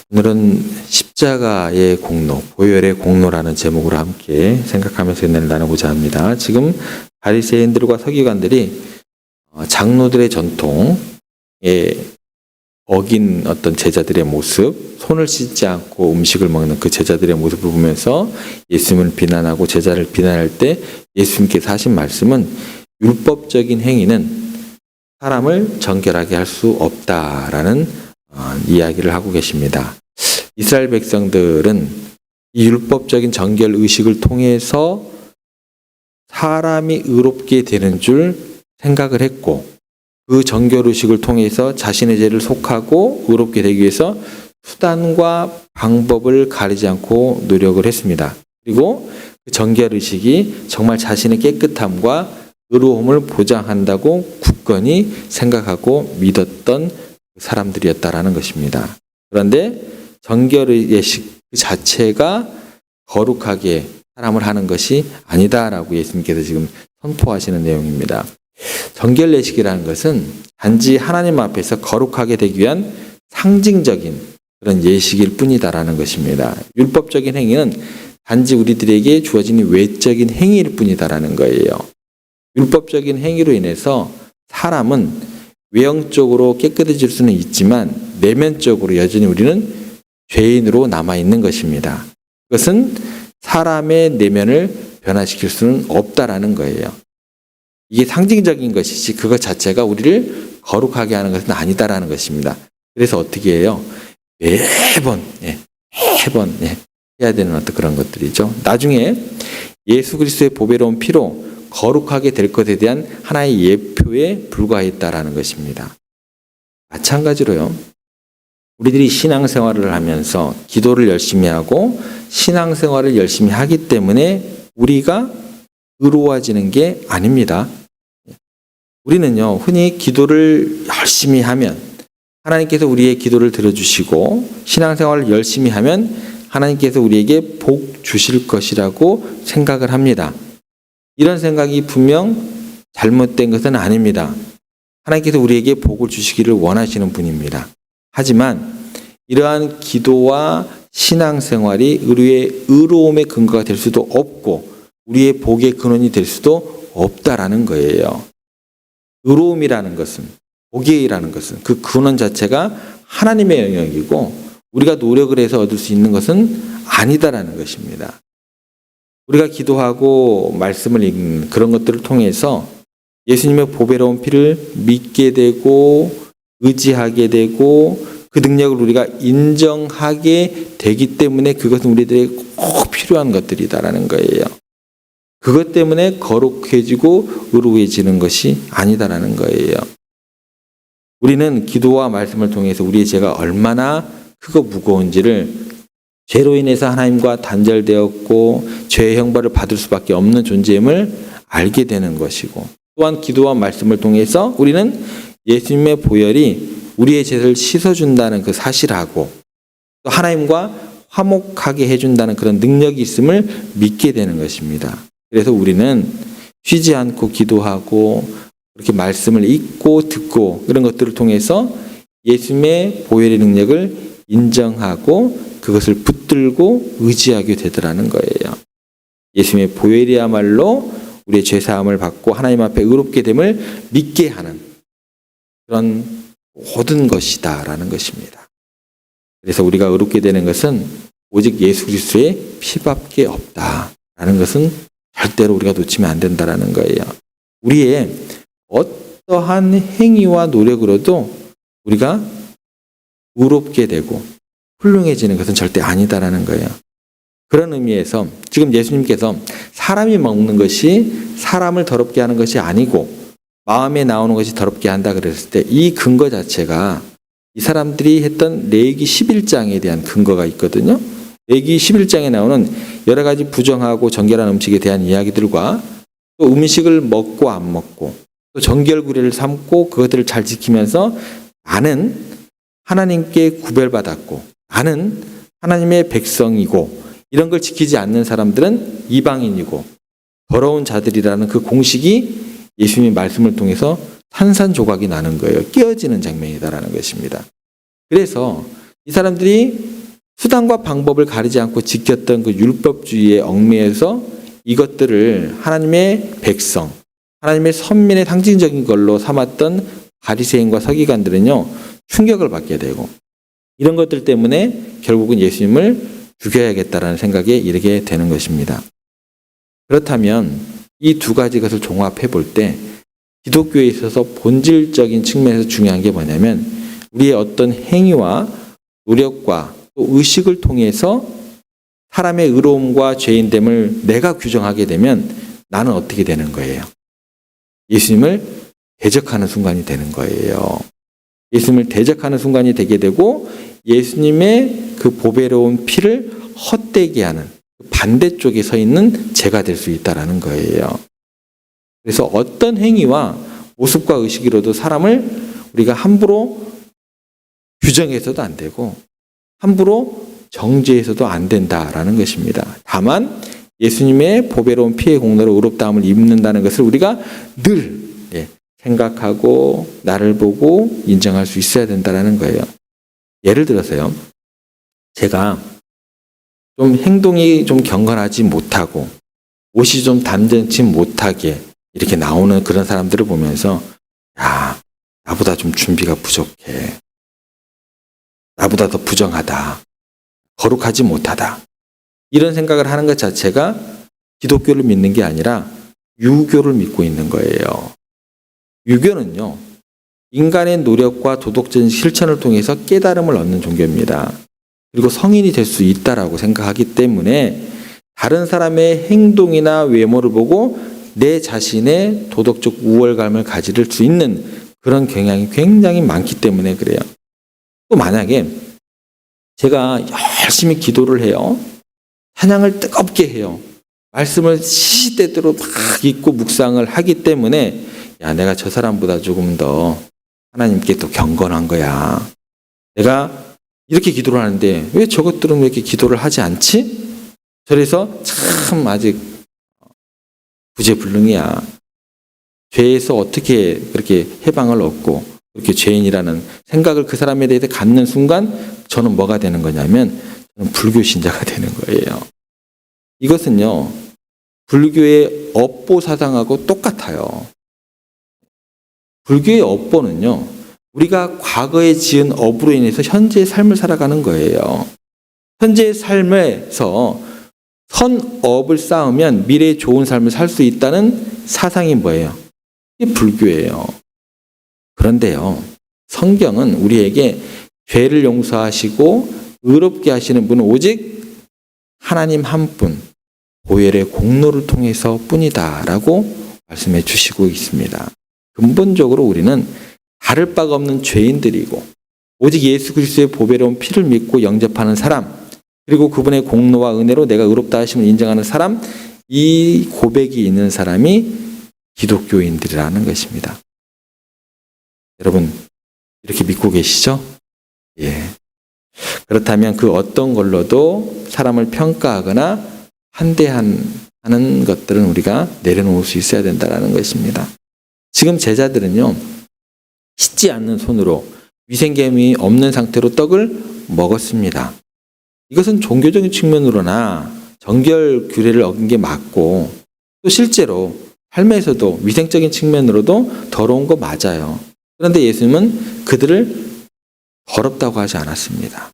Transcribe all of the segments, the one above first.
오늘은 십자가의 공로, 보혈의 공로라는 제목으로 함께 생각하면서 은혜를 나누고자 합니다. 지금 바리새인들과 서기관들이 장로들의 전통에 어긴 어떤 제자들의 모습, 손을 씻지 않고 음식을 먹는 그 제자들의 모습을 보면서 예수님을 비난하고 제자를 비난할 때 예수님께서 하신 말씀은 율법적인 행위는 사람을 정결하게 할 수 없다라는 이야기를 하고 계십니다. 이스라엘 백성들은 이 율법적인 정결 의식을 통해서 사람이 의롭게 되는 줄 생각을 했고, 그 정결 의식을 통해서 자신의 죄를 속하고 의롭게 되기 위해서 수단과 방법을 가리지 않고 노력을 했습니다. 그리고 그 정결 의식이 정말 자신의 깨끗함과 의로움을 보장한다고 굳건히 생각하고 믿었던 사람들이었다라는 것입니다. 그런데 정결의 예식 그 자체가 거룩하게 사람을 하는 것이 아니다라고 예수님께서 지금 선포하시는 내용입니다. 정결 예식이라는 것은 단지 하나님 앞에서 거룩하게 되기 위한 상징적인 그런 예식일 뿐이다라는 것입니다. 율법적인 행위는 단지 우리들에게 주어진 외적인 행위일 뿐이다라는 거예요. 율법적인 행위로 인해서 사람은 외형적으로 깨끗해질 수는 있지만 내면적으로 여전히 우리는 죄인으로 남아있는 것입니다. 그것은 사람의 내면을 변화시킬 수는 없다라는 거예요. 이게 상징적인 것이지 그것 자체가 우리를 거룩하게 하는 것은 아니다라는 것입니다. 그래서 어떻게 해요? 매번 해야 되는 어떤 그런 것들이죠. 나중에 예수 그리스도의 보배로운 피로 거룩하게 될 것에 대한 하나의 예표에 불과했다라는 것입니다. 마찬가지로요. 우리들이 신앙생활을 하면서 기도를 열심히 하고 신앙생활을 열심히 하기 때문에 우리가 의로워지는 게 아닙니다. 우리는요, 흔히 기도를 열심히 하면 하나님께서 우리의 기도를 들어주시고 신앙생활을 열심히 하면 하나님께서 우리에게 복 주실 것이라고 생각을 합니다. 이런 생각이 분명 잘못된 것은 아닙니다. 하나님께서 우리에게 복을 주시기를 원하시는 분입니다. 하지만 이러한 기도와 신앙생활이 우리의 의로움의 근거가 될 수도 없고 우리의 복의 근원이 될 수도 없다라는 거예요. 의로움이라는 것은, 복이라는 것은 그 근원 자체가 하나님의 영역이고 우리가 노력을 해서 얻을 수 있는 것은 아니다라는 것입니다. 우리가 기도하고 말씀을 읽는 그런 것들을 통해서 예수님의 보배로운 피를 믿게 되고 의지하게 되고 그 능력을 우리가 인정하게 되기 때문에 그것은 우리들에게 꼭 필요한 것들이다라는 거예요. 그것 때문에 거룩해지고 의로워지는 것이 아니다라는 거예요. 우리는 기도와 말씀을 통해서 우리의 죄가 얼마나 크고 무거운지를 죄로 인해서 하나님과 단절되었고 죄의 형벌을 받을 수밖에 없는 존재임을 알게 되는 것이고 또한 기도와 말씀을 통해서 우리는 예수님의 보혈이 우리의 죄를 씻어준다는 그 사실하고 또 하나님과 화목하게 해준다는 그런 능력이 있음을 믿게 되는 것입니다. 그래서 우리는 쉬지 않고 기도하고 그렇게 말씀을 읽고 듣고 이런 것들을 통해서 예수님의 보혈의 능력을 인정하고 그것을 붙들고 의지하게 되더라는 거예요. 예수님의 보혈이야말로 우리의 죄사함을 받고 하나님 앞에 의롭게 됨을 믿게 하는 그런 모든 것이다라는 것입니다. 그래서 우리가 의롭게 되는 것은 오직 예수 그리스도의 피밖에 없다라는 것은 절대로 우리가 놓치면 안 된다라는 거예요. 우리의 어떠한 행위와 노력으로도 우리가 의롭게 되고 훌륭해지는 것은 절대 아니다라는 거예요. 그런 의미에서 지금 예수님께서 사람이 먹는 것이 사람을 더럽게 하는 것이 아니고 마음에 나오는 것이 더럽게 한다 그랬을 때 이 근거 자체가 이 사람들이 했던 레위기 11장에 대한 근거가 있거든요. 레위기 11장에 나오는 여러 가지 부정하고 정결한 음식에 대한 이야기들과 또 음식을 먹고 안 먹고 또 정결구례를 삼고 그것들을 잘 지키면서 나는 하나님께 구별받았고 나는 하나님의 백성이고 이런 걸 지키지 않는 사람들은 이방인이고 더러운 자들이라는 그 공식이 예수님의 말씀을 통해서 산산조각이 나는 거예요. 깨어지는 장면이다라는 것입니다. 그래서 이 사람들이 수단과 방법을 가리지 않고 지켰던 그 율법주의의 얽매여서 이것들을 하나님의 백성, 하나님의 선민의 상징적인 걸로 삼았던 바리새인과 서기관들은요, 충격을 받게 되고 이런 것들 때문에 결국은 예수님을 죽여야겠다라는 생각에 이르게 되는 것입니다. 그렇다면 이 두 가지 것을 종합해 볼 때 기독교에 있어서 본질적인 측면에서 중요한 게 뭐냐면 우리의 어떤 행위와 노력과 또 의식을 통해서 사람의 의로움과 죄인됨을 내가 규정하게 되면 나는 어떻게 되는 거예요? 예수님을 대적하는 순간이 되는 거예요. 예수님을 대적하는 순간이 되게 되고 예수님의 그 보배로운 피를 헛되게 하는 반대쪽에 서 있는 제가 될 수 있다라는 거예요. 그래서 어떤 행위와 모습과 의식으로도 사람을 우리가 함부로 규정해서도 안 되고 함부로 정죄해서도 안 된다라는 것입니다. 다만 예수님의 보배로운 피의 공로로 의롭다함을 입는다는 것을 우리가 늘 생각하고 나를 보고 인정할 수 있어야 된다는 거예요. 예를 들어서요. 제가 좀 행동이 좀 경건하지 못하고 옷이 좀 단정치 못하게 이렇게 나오는 그런 사람들을 보면서 야, 나보다 좀 준비가 부족해. 나보다 더 부정하다. 거룩하지 못하다. 이런 생각을 하는 것 자체가 기독교를 믿는 게 아니라 유교를 믿고 있는 거예요. 유교는요, 인간의 노력과 도덕적인 실천을 통해서 깨달음을 얻는 종교입니다. 그리고 성인이 될 수 있다라고 생각하기 때문에 다른 사람의 행동이나 외모를 보고 내 자신의 도덕적 우월감을 가질 수 있는 그런 경향이 굉장히 많기 때문에 그래요. 또 만약에 제가 열심히 기도를 해요. 찬양을 뜨겁게 해요. 말씀을 시시때때로 막 읽고 묵상을 하기 때문에 야, 내가 저 사람보다 조금 더 하나님께 또 경건한 거야. 내가 이렇게 기도를 하는데 왜 저것들은 왜 이렇게 기도를 하지 않지? 그래서 참 아직 구제불능이야. 죄에서 어떻게 그렇게 해방을 얻고 그렇게 죄인이라는 생각을 그 사람에 대해서 갖는 순간 저는 뭐가 되는 거냐면 저는 불교 신자가 되는 거예요. 이것은요, 불교의 업보 사상하고 똑같아요. 불교의 업보는요, 우리가 과거에 지은 업으로 인해서 현재의 삶을 살아가는 거예요. 현재의 삶에서 선업을 쌓으면 미래의 좋은 삶을 살 수 있다는 사상이 뭐예요? 이게 불교예요. 그런데요, 성경은 우리에게 죄를 용서하시고 의롭게 하시는 분은 오직 하나님 한 분, 보혈의 공로를 통해서 뿐이다라고 말씀해 주시고 있습니다. 근본적으로 우리는 다를 바가 없는 죄인들이고 오직 예수 그리스도의 보배로운 피를 믿고 영접하는 사람, 그리고 그분의 공로와 은혜로 내가 의롭다 하심을 인정하는 사람, 이 고백이 있는 사람이 기독교인들이라는 것입니다. 여러분, 이렇게 믿고 계시죠? 예. 그렇다면 그 어떤 걸로도 사람을 평가하거나 한대하는 것들은 우리가 내려놓을 수 있어야 된다는 것입니다. 지금 제자들은요, 씻지 않는 손으로 위생개념이 없는 상태로 떡을 먹었습니다. 이것은 종교적인 측면으로나 정결 규례를 어긴 게 맞고 또 실제로 삶에서도 위생적인 측면으로도 더러운 거 맞아요. 그런데 예수님은 그들을 더럽다고 하지 않았습니다.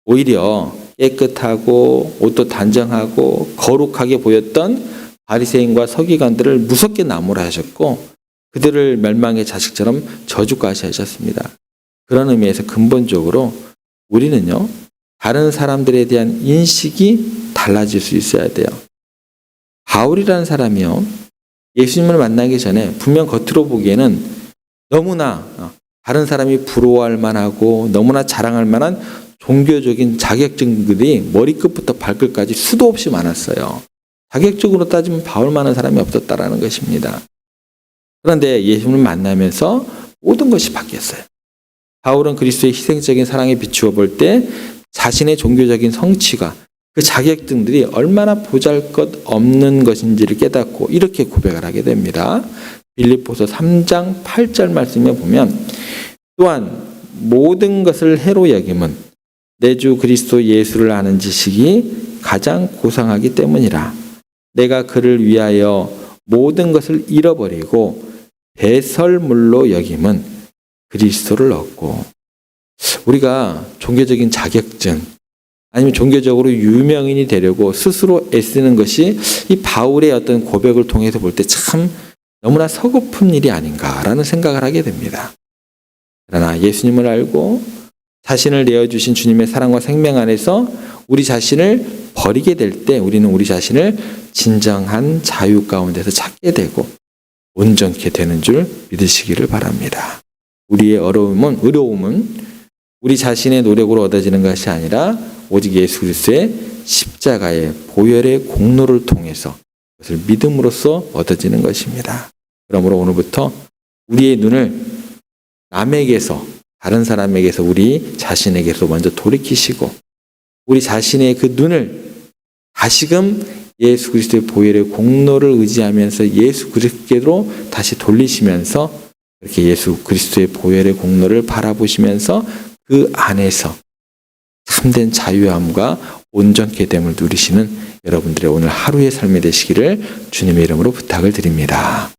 오히려 깨끗하고 옷도 단정하고 거룩하게 보였던 바리새인과 서기관들을 무섭게 나무라 하셨고 그들을 멸망의 자식처럼 저주까지 하셨습니다. 그런 의미에서 근본적으로 우리는요, 다른 사람들에 대한 인식이 달라질 수 있어야 돼요. 바울이라는 사람이요, 예수님을 만나기 전에 분명 겉으로 보기에는 너무나 다른 사람이 부러워할 만하고 너무나 자랑할 만한 종교적인 자격증들이 머리끝부터 발끝까지 수도 없이 많았어요. 자격적으로 따지면 바울만한 사람이 없었다라는 것입니다. 그런데 예수님을 만나면서 모든 것이 바뀌었어요. 바울은 그리스도의 희생적인 사랑에 비추어 볼 때 자신의 종교적인 성취가 그 자격증들이 얼마나 보잘것없는 것인지를 깨닫고 이렇게 고백을 하게 됩니다. 빌립보서 3장 8절 말씀에 보면 또한 모든 것을 해로 여김은 내 주 그리스도 예수를 아는 지식이 가장 고상하기 때문이라. 내가 그를 위하여 모든 것을 잃어버리고 배설물로 여김은 그리스도를 얻고. 우리가 종교적인 자격증 아니면 종교적으로 유명인이 되려고 스스로 애쓰는 것이 이 바울의 어떤 고백을 통해서 볼 때 참 너무나 서글픈 일이 아닌가라는 생각을 하게 됩니다. 그러나 예수님을 알고 자신을 내어주신 주님의 사랑과 생명 안에서 우리 자신을 버리게 될 때 우리는 우리 자신을 진정한 자유 가운데서 찾게 되고 온전케 되는 줄 믿으시기를 바랍니다. 우리의 의로움은 우리 자신의 노력으로 얻어지는 것이 아니라 오직 예수 그리스도의 십자가의 보혈의 공로를 통해서 그것을 믿음으로써 얻어지는 것입니다. 그러므로 오늘부터 우리의 눈을 남에게서 다른 사람에게서 우리 자신에게서 먼저 돌이키시고 우리 자신의 그 눈을 다시금 예수 그리스도의 보혈의 공로를 의지하면서 예수 그리스도로 다시 돌리시면서 이렇게 예수 그리스도의 보혈의 공로를 바라보시면서 그 안에서 참된 자유함과 온전케 됨을 누리시는 여러분들의 오늘 하루의 삶이 되시기를 주님의 이름으로 부탁을 드립니다.